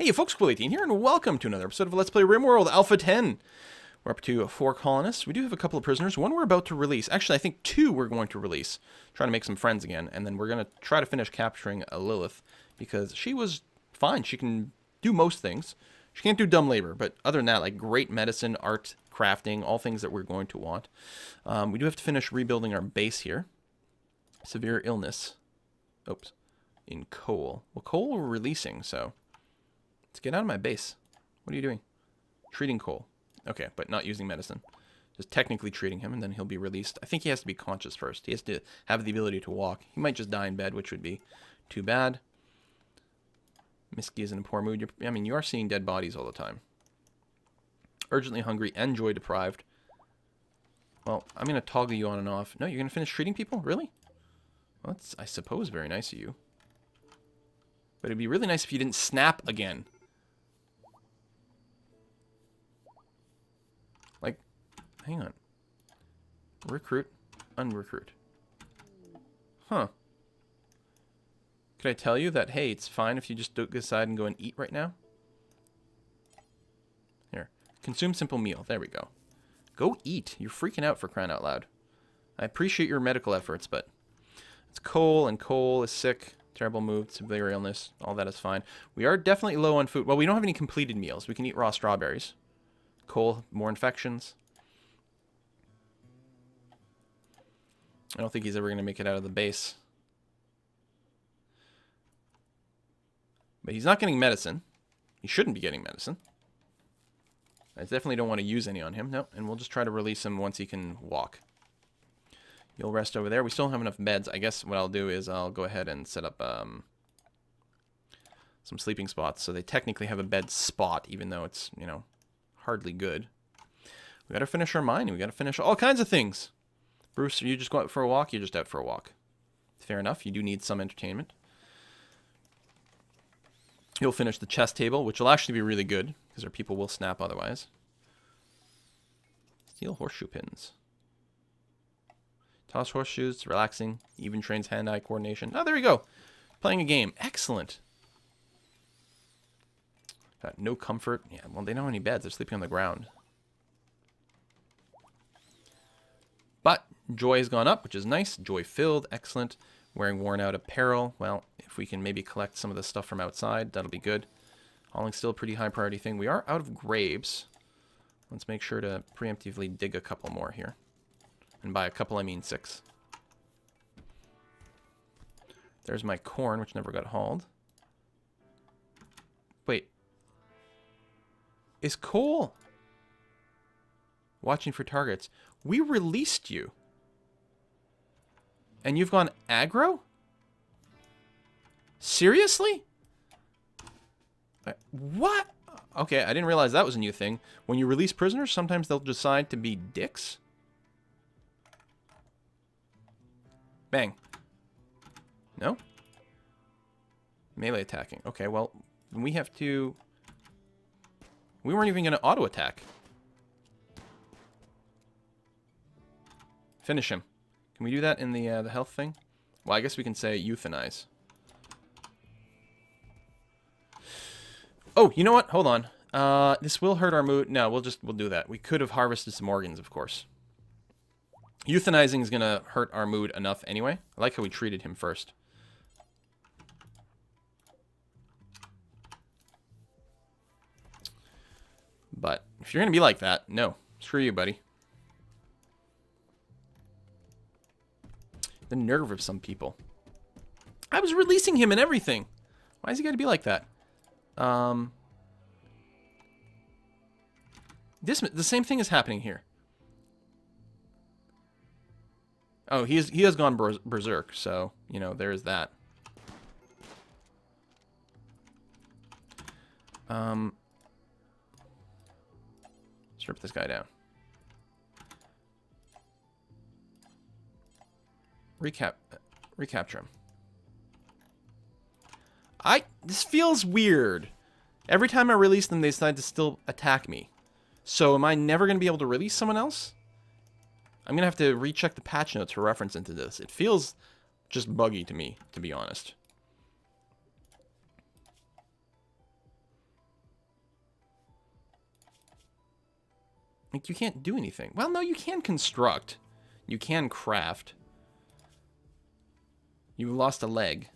Hey folks, Cool18 here, and welcome to another episode of Let's Play RimWorld Alpha 10. We're up to 4 colonists. We do have a couple of prisoners. One we're about to release. Actually, I think 2 we're going to release. Trying to make some friends again. And then we're going to try to finish capturing Lilith. Because she was fine. She can do most things. She can't do dumb labor. But other than that, like great medicine, art, crafting, all things that we're going to want. We do have to finish rebuilding our base here. Severe illness. Oops. In coal. Well, coal we're releasing, so... Let's get out of my base. What are you doing? Treating Cole. Okay, but not using medicine. Just technically treating him, and then he'll be released. I think he has to be conscious first. He has to have the ability to walk. He might just die in bed, which would be too bad. Misky is in a poor mood. I mean, you are seeing dead bodies all the time. Urgently hungry and joy deprived. Well, I'm going to toggle you on and off. No, you're going to finish treating people? Really? Well, that's, I suppose, very nice of you. But it'd be really nice if you didn't snap again. Like, hang on. Recruit, unrecruit. Huh. Could I tell you that, hey, it's fine if you just decide and go and eat right now? Here. Consume simple meal. There we go. Go eat. You're freaking out for crying out loud. I appreciate your medical efforts, but it's Cole, and Cole is sick. Terrible mood, severe illness. All that is fine. We are definitely low on food. Well, we don't have any completed meals. We can eat raw strawberries. Cole, more infections. I don't think he's ever going to make it out of the base. But he's not getting medicine. He shouldn't be getting medicine. I definitely don't want to use any on him. No, and we'll just try to release him once he can walk. You'll rest over there. We still don't have enough beds. I guess what I'll do is I'll go ahead and set up some sleeping spots. So they technically have a bed spot, even though it's, you know, hardly good. We got to finish our mining. We got to finish all kinds of things. Bruce, are you just go out for a walk? You're just out for a walk. Fair enough. You do need some entertainment. You'll finish the chess table, which will actually be really good, because our people will snap otherwise. Steel horseshoe pins. Toss horseshoes, relaxing, even trains hand-eye coordination. Oh, there we go. Playing a game. Excellent. Got no comfort. Yeah, well, they don't have any beds. They're sleeping on the ground. But joy has gone up, which is nice. Joy-filled. Excellent. Wearing worn-out apparel. Well, if we can maybe collect some of the stuff from outside, that'll be good. Hauling still a pretty high priority thing. We are out of graves. Let's make sure to preemptively dig a couple more here. And by a couple, I mean 6. There's my corn, which never got hauled. Wait. Is Cole watching for targets? We released you. And you've gone aggro? Seriously? What? Okay, I didn't realize that was a new thing. When you release prisoners, sometimes they'll decide to be dicks. Bang. No? Melee attacking. Okay, well, we have to... We weren't even going to auto-attack. Finish him. Can we do that in the health thing? Well, I guess we can say euthanize. Oh, you know what? Hold on. This will hurt our mood. No, we'll do that. We could have harvested some organs, of course. Euthanizing is going to hurt our mood enough anyway. I like how we treated him first. But if you're going to be like that, no. Screw you, buddy. The nerve of some people. I was releasing him and everything. Why is he got to be like that? The same thing is happening here. Oh, he has gone berserk, so, you know, there's that. Strip this guy down. Recapture him. This feels weird. Every time I release them, they decide to still attack me. So am I never going to be able to release someone else? I'm going to have to recheck the patch notes for reference into this. It feels just buggy to me, to be honest. Like, you can't do anything. Well, no, you can construct. You can craft. You lost a leg.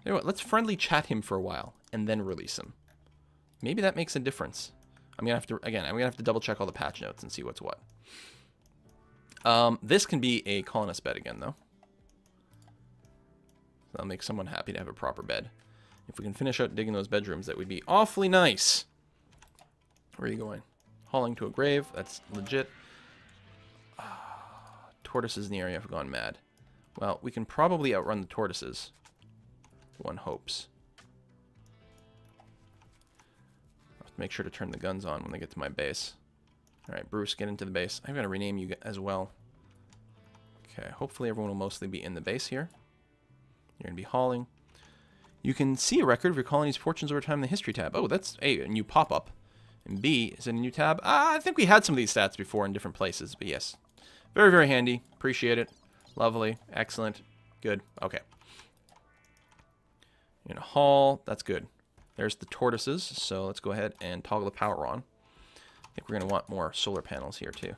You know what, let's friendly chat him for a while and then release him. Maybe that makes a difference. I'm gonna have to double check all the patch notes and see what's what. This can be a colonist bed again, though. That'll make someone happy to have a proper bed. If we can finish out digging those bedrooms, that would be awfully nice. Where are you going? Hauling to a grave. That's legit. Tortoises in the area have gone mad. Well, we can probably outrun the tortoises. One hopes. I'll have to make sure to turn the guns on when they get to my base. Alright, Bruce, get into the base. I'm going to rename you as well. Okay, hopefully everyone will mostly be in the base here. You're going to be hauling. You can see a record of your colony's fortunes over time in the history tab. Oh, that's A, a new pop-up. And B, is it a new tab? I think we had some of these stats before in different places, but yes. Very, very handy. Appreciate it. Lovely. Excellent. Good. Okay. You're going to haul. That's good. There's the tortoises, so let's go ahead and toggle the power on. I think we're going to want more solar panels here, too.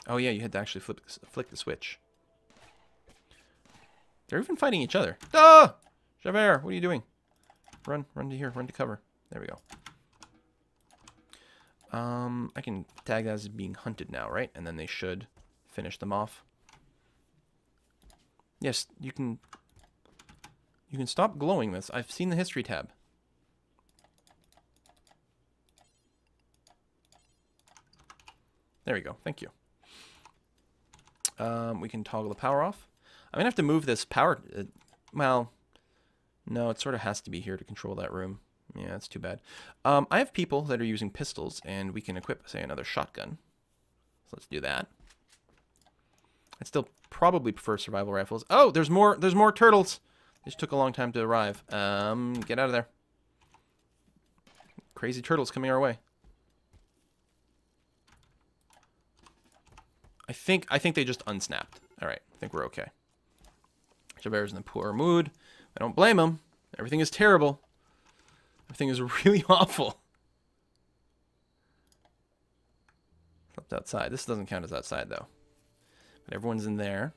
Oh, yeah, you had to actually flick the switch. They're even fighting each other. Ah! Javert, what are you doing? Run to here. Run to cover. There we go. I can tag that as being hunted now, right? And then they should finish them off. Yes, you can stop glowing this. I've seen the history tab. There we go. Thank you. We can toggle the power off. I'm going to have to move this power... well, no, it sort of has to be here to control that room. Yeah, that's too bad. I have people that are using pistols, and we can equip, say, another shotgun. So let's do that. I still probably prefer survival rifles. Oh, there's more turtles! They just took a long time to arrive. Get out of there. Crazy turtles coming our way. I think they just unsnapped. Alright, I think we're okay. Javert's in a poor mood. I don't blame him. Everything is terrible. Everything is really awful. Slept outside. This doesn't count as outside, though. But everyone's in there.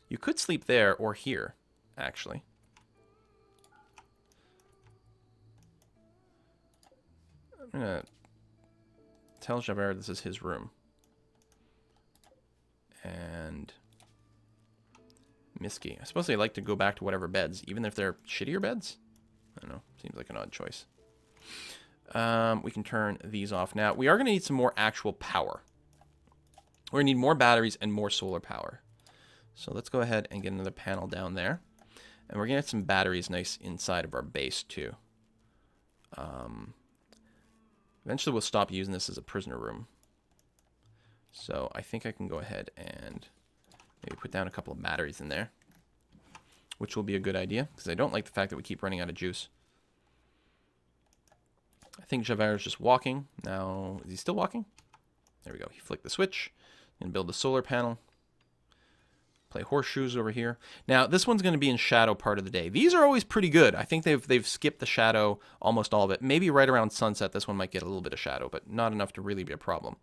You could sleep there or here, actually. I'm going to tell Javert this is his room. And Misky. I suppose they like to go back to whatever beds, even if they're shittier beds. I don't know. Seems like an odd choice. We can turn these off now. We are going to need some more actual power. We're going to need more batteries and more solar power. So let's go ahead and get another panel down there. And we're going to get some batteries nice inside of our base, too. Eventually, we'll stop using this as a prisoner room. So I think I can go ahead and maybe put down a couple of batteries in there, which will be a good idea, because I don't like the fact that we keep running out of juice. I think Javert is just walking. Now, is he still walking? There we go. He flicked the switch and build the solar panel. Play horseshoes over here. Now, this one's going to be in shadow part of the day. These are always pretty good. I think they've skipped the shadow almost all of it. Maybe right around sunset, this one might get a little bit of shadow, but not enough to really be a problem.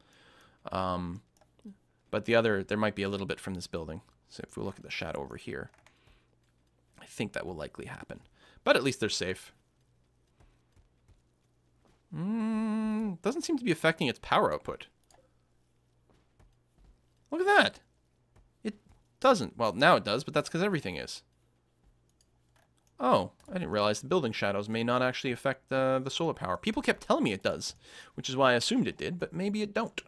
But the other, there might be a little bit from this building. So if we look at the shadow over here, I think that will likely happen. But at least they're safe. Doesn't seem to be affecting its power output. Look at that. It doesn't. Well, now it does, but that's because everything is. Oh, I didn't realize the building shadows may not actually affect the solar power. People kept telling me it does, which is why I assumed it did, but maybe it don't.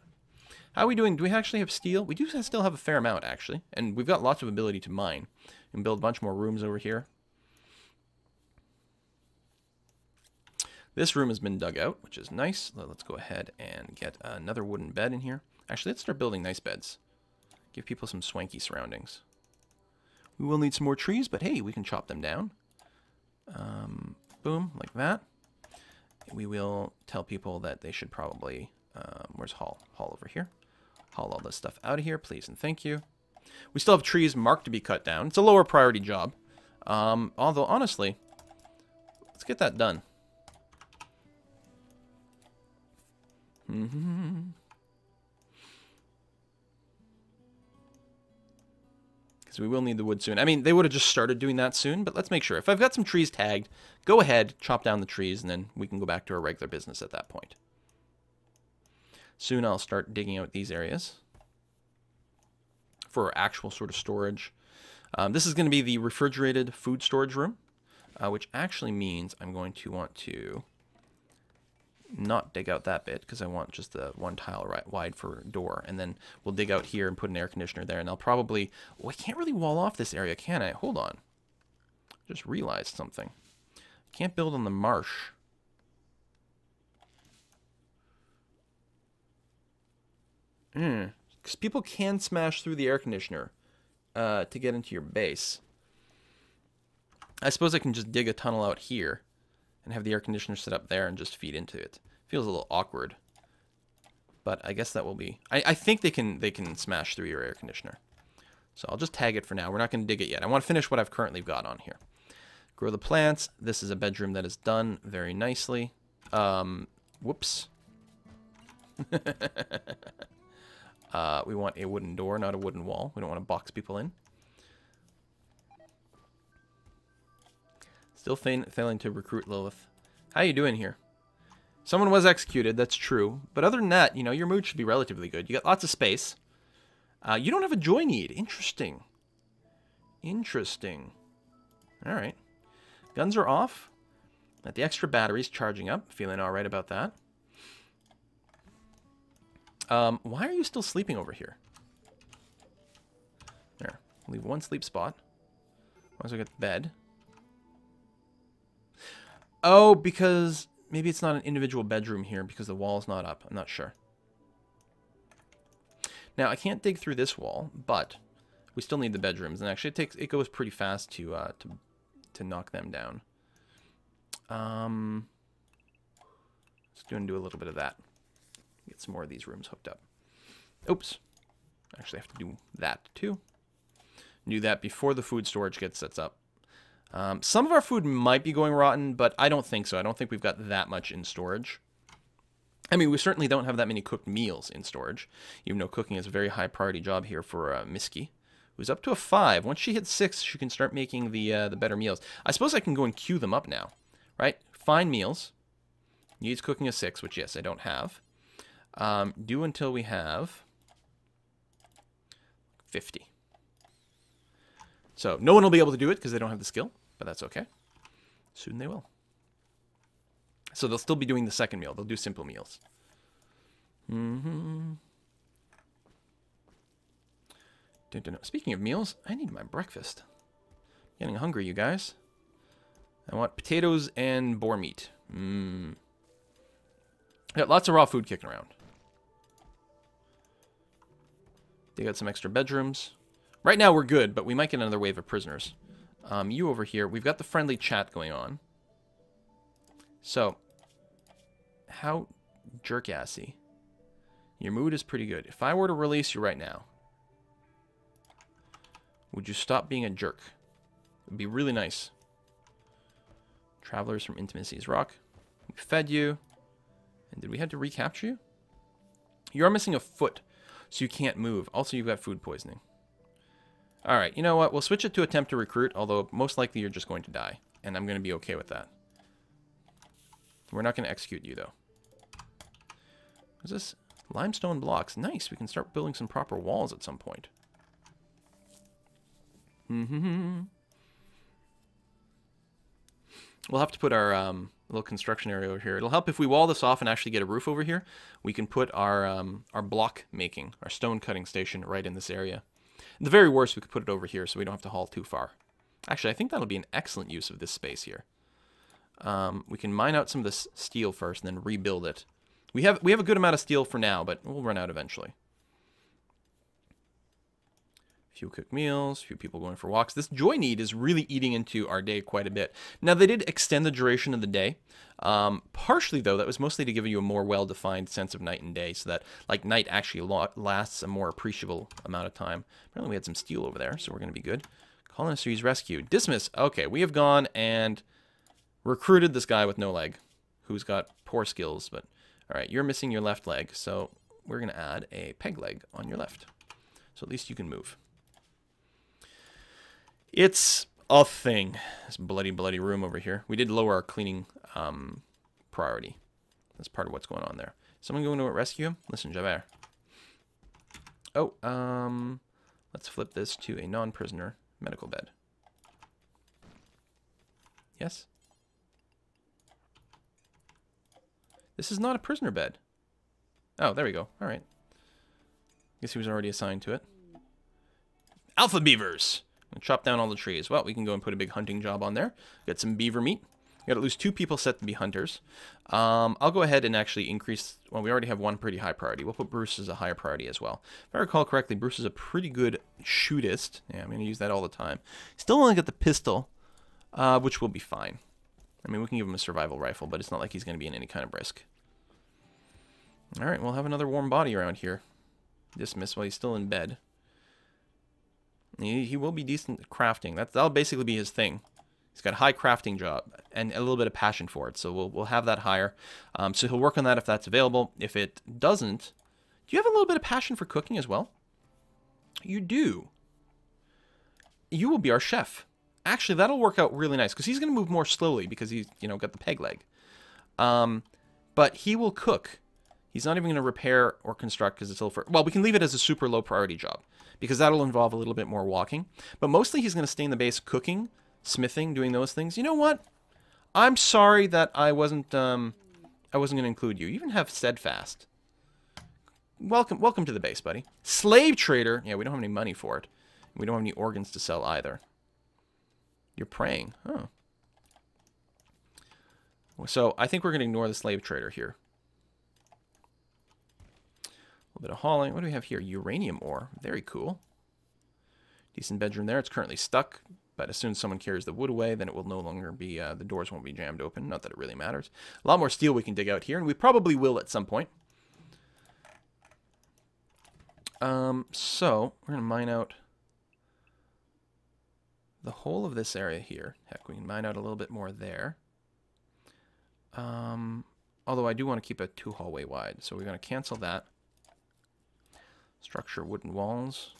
How are we doing? Do we actually have steel? We do still have a fair amount, actually. And we've got lots of ability to mine. We can build a bunch more rooms over here. This room has been dug out, which is nice. Let's go ahead and get another wooden bed in here. Actually, let's start building nice beds. Give people some swanky surroundings. We will need some more trees, but hey, we can chop them down. Boom, like that. We will tell people that they should probably... where's Hall? Hall over here. Haul all this stuff out of here, please and thank you. We still have trees marked to be cut down. It's a lower priority job. Although, honestly, let's get that done. Because we will need the wood soon. I mean, they would have just started doing that soon, but let's make sure. If I've got some trees tagged, go ahead, chop down the trees, and then we can go back to our regular business at that point. Soon I'll start digging out these areas for actual sort of storage. This is going to be the refrigerated food storage room, which actually means I'm going to want to not dig out that bit because I want just the one tile wide for door. And then we'll dig out here and put an air conditioner there. And I'll probably... Oh, I can't really wall off this area, can I? Hold on. Just realized something. I can't build on the marsh. Because people can smash through the air conditioner to get into your base. I suppose I can just dig a tunnel out here and have the air conditioner set up there and just feed into it. Feels a little awkward, but I guess that will be... I think they can smash through your air conditioner. So I'll just tag it for now. We're not going to dig it yet. I want to finish what I've currently got on here. Grow the plants. This is a bedroom that is done very nicely. Whoops. We want a wooden door, not a wooden wall. We don't want to box people in. Still failing to recruit Lilith. How you doing here? Someone was executed, that's true. But other than that, you know, your mood should be relatively good. You got lots of space. You don't have a joy need. Interesting. Interesting. All right. Guns are off. Got the extra batteries charging up. Feeling all right about that. Why are you still sleeping over here? There. Leave one sleep spot. Once I get the bed. Oh, because maybe it's not an individual bedroom here because the wall's not up. I'm not sure. Now, I can't dig through this wall, but we still need the bedrooms. And actually, it goes pretty fast to knock them down. Let's do a little bit of that. Get some more of these rooms hooked up. Oops. Actually, I have to do that too. Do that before the food storage gets set up. Some of our food might be going rotten, but I don't think so. I don't think we've got that much in storage. I mean, we certainly don't have that many cooked meals in storage, even though cooking is a very high priority job here for Miski, who's up to a 5. Once she hits 6, she can start making the better meals. I suppose I can go and queue them up now, right? Find meals. Needs cooking a 6, which, yes, I don't have. Do until we have 50. So no one will be able to do it because they don't have the skill, but that's okay. Soon they will. So they'll still be doing the second meal. They'll do simple meals. Speaking of meals, I need my breakfast. Getting hungry, you guys. I want potatoes and boar meat. Got lots of raw food kicking around. They got some extra bedrooms. Right now we're good, but we might get another wave of prisoners. You over here, we've got the friendly chat going on. So, how jerk-assy. Your mood is pretty good. If I were to release you right now, would you stop being a jerk? It would be really nice. Travelers from Intimacy's Rock. We fed you. And did we have to recapture you? You are missing a foot, so you can't move. Also, you've got food poisoning. Alright, you know what? We'll switch it to attempt to recruit, although most likely you're just going to die. And I'm going to be okay with that. We're not going to execute you, though. What's this? Limestone blocks. Nice. We can start building some proper walls at some point. We'll have to put our little construction area over here. It'll help if we wall this off and actually get a roof over here. We can put our block making, our stone cutting station right in this area. At the very worst, we could put it over here so we don't have to haul too far. Actually, I think that'll be an excellent use of this space here. We can mine out some of this steel first and then rebuild it. We have a good amount of steel for now, but we'll run out eventually. Few cooked meals, few people going for walks. This joy need is really eating into our day quite a bit. Now, they did extend the duration of the day. Partially, though, that was mostly to give you a more well-defined sense of night and day, so that like night actually lasts a more appreciable amount of time. Apparently, we had some steel over there, so we're going to be good. Colonists use rescue. Dismiss. Okay, we have gone and recruited this guy with no leg, who's got poor skills. But all right, you're missing your left leg, so we're going to add a peg leg on your left. So at least you can move. It's a thing. This bloody room over here. We did lower our cleaning priority. That's part of what's going on there. Someone going to rescue him? Listen, Javert. Oh, let's flip this to a non-prisoner medical bed. Yes? This is not a prisoner bed. Oh, there we go. All right. Guess he was already assigned to it. Alpha beavers! Chop down all the trees. Well, we can go and put a big hunting job on there. Get some beaver meat. We got at least 2 people set to be hunters. I'll go ahead and actually increase... Well, we already have one pretty high priority. We'll put Bruce as a higher priority as well. If I recall correctly, Bruce is a pretty good shootist. Yeah, I'm going to use that all the time. Still only got the pistol, which will be fine. I mean, we can give him a survival rifle, but it's not like he's going to be in any kind of risk. All right, we'll have another warm body around here. Dismiss while he's still in bed. He will be decent at crafting. That'll basically be his thing. He's got a high crafting job and a little bit of passion for it, so we'll have that higher. So he'll work on that if that's available. If it doesn't, do you have a little bit of passion for cooking as well? You do. You will be our chef. Actually, that'll work out really nice because he's going to move more slowly because he's got the peg leg. But he will cook. He's not even going to repair or construct because it's a little... Well, we can leave it as a super low priority job because that'll involve a little bit more walking. But mostly he's going to stay in the base cooking, smithing, doing those things. You know what? I'm sorry that I wasn't going to include you. You even have steadfast. Welcome to the base, buddy. Slave trader. Yeah, we don't have any money for it. We don't have any organs to sell either. You're praying. Oh. So I think we're going to ignore the slave trader here. A little bit of hauling. What do we have here? Uranium ore. Very cool. Decent bedroom there. It's currently stuck, but as soon as someone carries the wood away, then it will no longer be, the doors won't be jammed open. Not that it really matters. A lot more steel we can dig out here, and we probably will at some point. So we're going to mine out the whole of this area here. Heck, we can mine out a little bit more there. Although I do want to keep it 2 hallway wide, so we're going to cancel that. Structure wooden walls.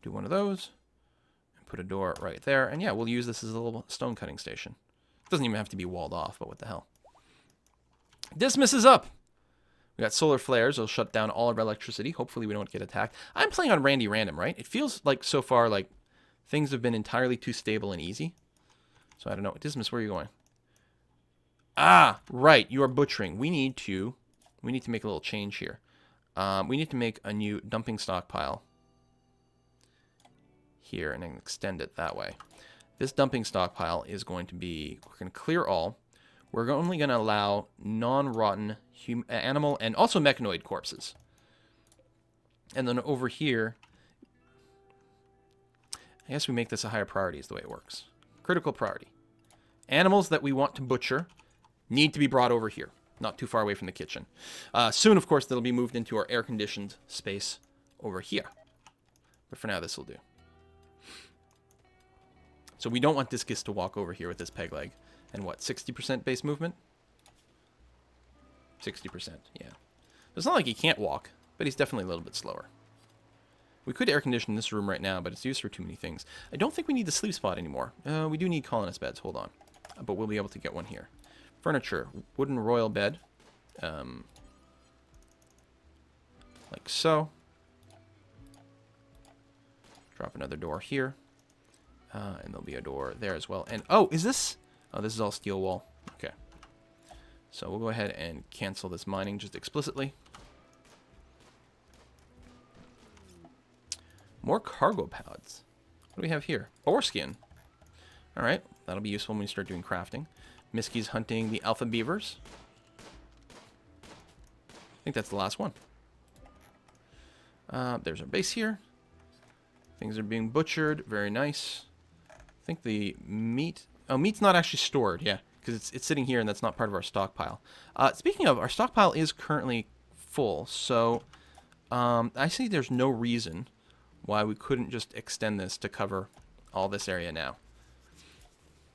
Do one of those. And put a door right there. And yeah, we'll use this as a little stone cutting station. It doesn't even have to be walled off, but what the hell. Dismiss is up! We got solar flares. They'll shut down all of our electricity. Hopefully we don't get attacked. I'm playing on Randy Random, right? It feels like so far like things have been entirely too stable and easy. So I don't know. Dismiss, where are you going? Ah, right. You are butchering. We need to make a little change here. We need to make a new dumping stockpile here and then extend it that way. This dumping stockpile is going to be, we're going to clear all. We're only going to allow non-rotten animal and also mechanoid corpses. And then over here, I guess we make this a higher priority is the way it works. Critical priority. Animals that we want to butcher need to be brought over here. Not too far away from the kitchen. Soon, of course, they'll be moved into our air-conditioned space over here. But for now, this will do. So we don't want Discus to walk over here with this peg leg. And what, 60% base movement? 60%, yeah. It's not like he can't walk, but he's definitely a little bit slower. We could air condition this room right now, but it's used for too many things. I don't think we need the sleep spot anymore. We do need colonist beds, hold on. But we'll be able to get one here. Furniture, wooden royal bed. Like so. Drop another door here. And there'll be a door there as well. And, oh, is this? Oh, this is all steel wall. Okay. So we'll go ahead and cancel this mining just explicitly. More cargo pods. What do we have here? Boar skin. All right. That'll be useful when we start doing crafting. Miski's hunting the alpha beavers. I think that's the last one. There's our base here. Things are being butchered. Very nice. I think the meat... Oh, meat's not actually stored. Yeah, because it's sitting here, and that's not part of our stockpile. Speaking of, our stockpile is currently full, so I see there's no reason why we couldn't just extend this to cover all this area now.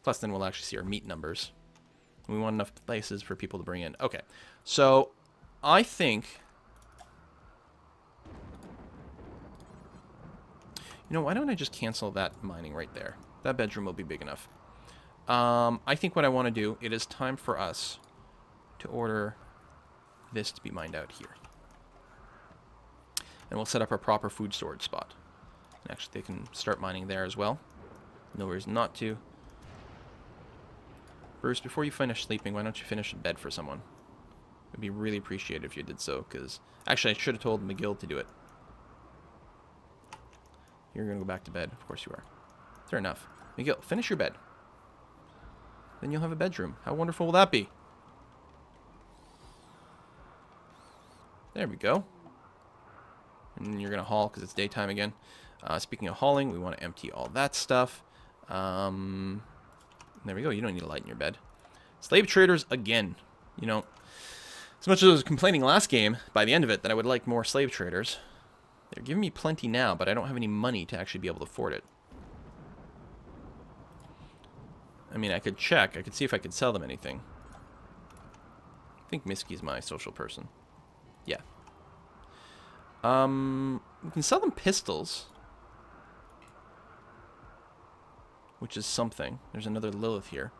Plus, then we'll actually see our meat numbers. We want enough places for people to bring in. Okay, so I think... You know, why don't I just cancel that mining right there? That bedroom will be big enough. I think what I want to do, it is time for us to order this to be mined out here. And we'll set up our proper food storage spot. And actually, they can start mining there as well. No reason not to. Bruce, before you finish sleeping, why don't you finish a bed for someone? It would be really appreciated if you did so, because... Actually, I should have told McGill to do it. You're going to go back to bed. Of course you are. Fair enough. McGill, finish your bed. Then you'll have a bedroom. How wonderful will that be? There we go. And you're going to haul because it's daytime again. Speaking of hauling, we want to empty all that stuff. There we go. You don't need a light in your bed. Slave traders again. You know, as much as I was complaining last game, by the end of it, that I would like more slave traders. They're giving me plenty now, but I don't have any money to actually be able to afford it. I mean, I could check. I could see if I could sell them anything. I think Miski's my social person. Yeah. We can sell them pistols. Which is something. There's another Lilith here.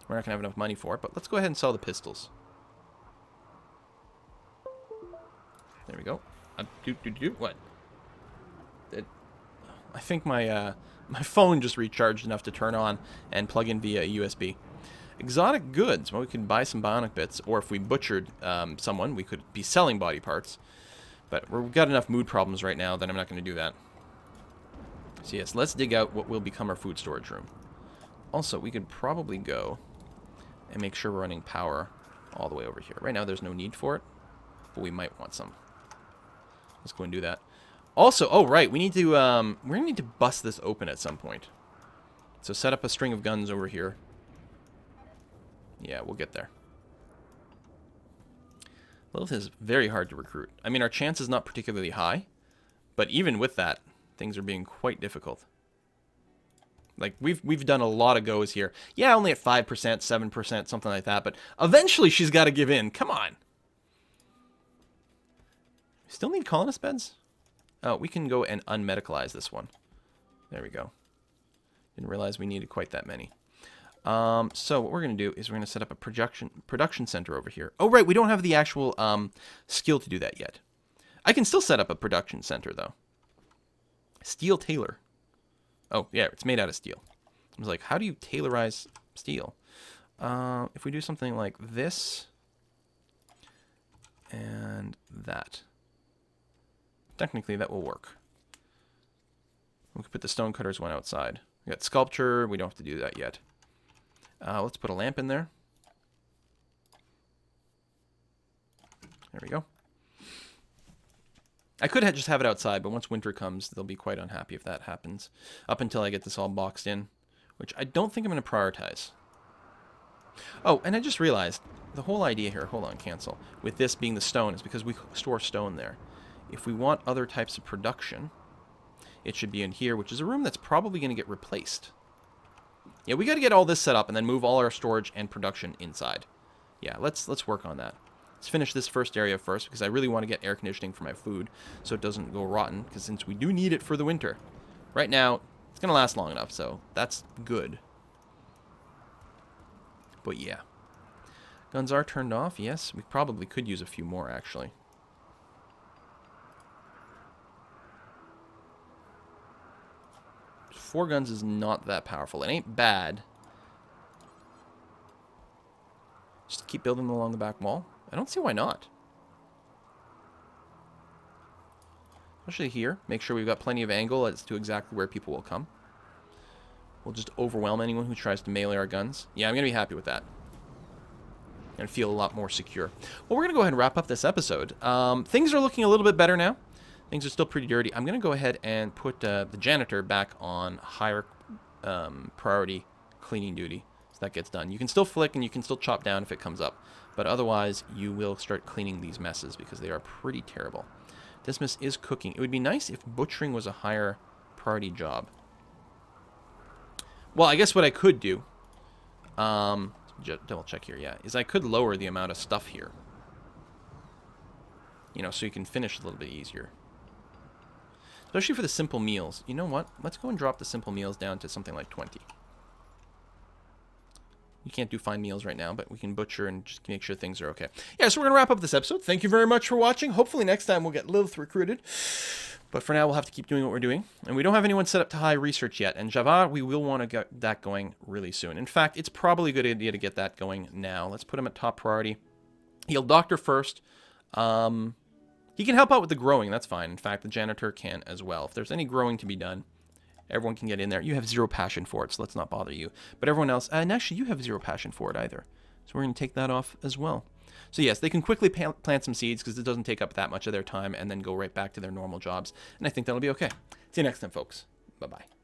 We're not going to have enough money for it, but let's go ahead and sell the pistols. There we go. What? I think my phone just recharged enough to turn on and plug in via USB. Exotic goods. Well, we could buy some bionic bits, or if we butchered someone, we could be selling body parts. But we've got enough mood problems right now that I'm not going to do that. So yes, let's dig out what will become our food storage room. Also, we could probably go and make sure we're running power all the way over here. Right now, there's no need for it, but we might want some. Let's go and do that. Also, oh right, we need to we're gonna need to bust this open at some point. So set up a string of guns over here. Yeah, we'll get there. Lilith is very hard to recruit. I mean, our chance is not particularly high, but even with that, things are being quite difficult. Like we've done a lot of goes here. Yeah, only at 5%, 7%, something like that. But eventually, she's got to give in. Come on. Still need colonist beds? Oh, we can go and unmedicalize this one. There we go. Didn't realize we needed quite that many. So what we're going to do is we're going to set up a production center over here. Oh, right, we don't have the actual skill to do that yet. I can still set up a production center, though. Steel tailor. Oh, yeah, it's made out of steel. I was like, how do you tailorize steel? If we do something like this and that. Technically, that will work. We could put the stonecutters one outside. We got sculpture. We don't have to do that yet. Let's put a lamp in there. There we go. I could just have it outside, but once winter comes, they'll be quite unhappy if that happens. Up until I get this all boxed in, which I don't think I'm going to prioritize. Oh, and I just realized the whole idea here, hold on, cancel, with this being the stone is because we store stone there. If we want other types of production, it should be in here, which is a room that's probably going to get replaced. Yeah, we got to get all this set up and then move all our storage and production inside. Yeah, let's work on that. Let's finish this first area first because I really want to get air conditioning for my food so it doesn't go rotten, because since we do need it for the winter. Right now, it's going to last long enough, so that's good. But yeah. Guns are turned off, yes. We probably could use a few more, actually. 4 guns is not that powerful. It ain't bad. Just keep building them along the back wall. I don't see why not. Especially here. Make sure we've got plenty of angle as to exactly where people will come. We'll just overwhelm anyone who tries to melee our guns. Yeah, I'm going to be happy with that. And feel a lot more secure. Well, we're going to go ahead and wrap up this episode. Things are looking a little bit better now. Things are still pretty dirty. I'm going to go ahead and put the janitor back on higher priority cleaning duty. So that gets done. You can still flick and you can still chop down if it comes up. But otherwise, you will start cleaning these messes because they are pretty terrible. This mess is cooking. It would be nice if butchering was a higher priority job. Well, I guess what I could do, double check here, yeah, is I could lower the amount of stuff here. You know, so you can finish a little bit easier. Especially for the simple meals. You know what? Let's go and drop the simple meals down to something like 20. You can't do fine meals right now, but we can butcher and just make sure things are okay. Yeah, so we're going to wrap up this episode. Thank you very much for watching. Hopefully next time we'll get Lilith recruited. But for now, we'll have to keep doing what we're doing. And we don't have anyone set up to high research yet. And Java, we will want to get that going really soon. In fact, it's probably a good idea to get that going now. Let's put him at top priority. He'll doctor first. He can help out with the growing. That's fine. In fact, the janitor can as well. If there's any growing to be done, everyone can get in there. You have zero passion for it, so let's not bother you. But everyone else, and actually you have zero passion for it either. So we're going to take that off as well. So yes, they can quickly plant some seeds because it doesn't take up that much of their time and then go right back to their normal jobs. And I think that'll be okay. See you next time, folks. Bye-bye.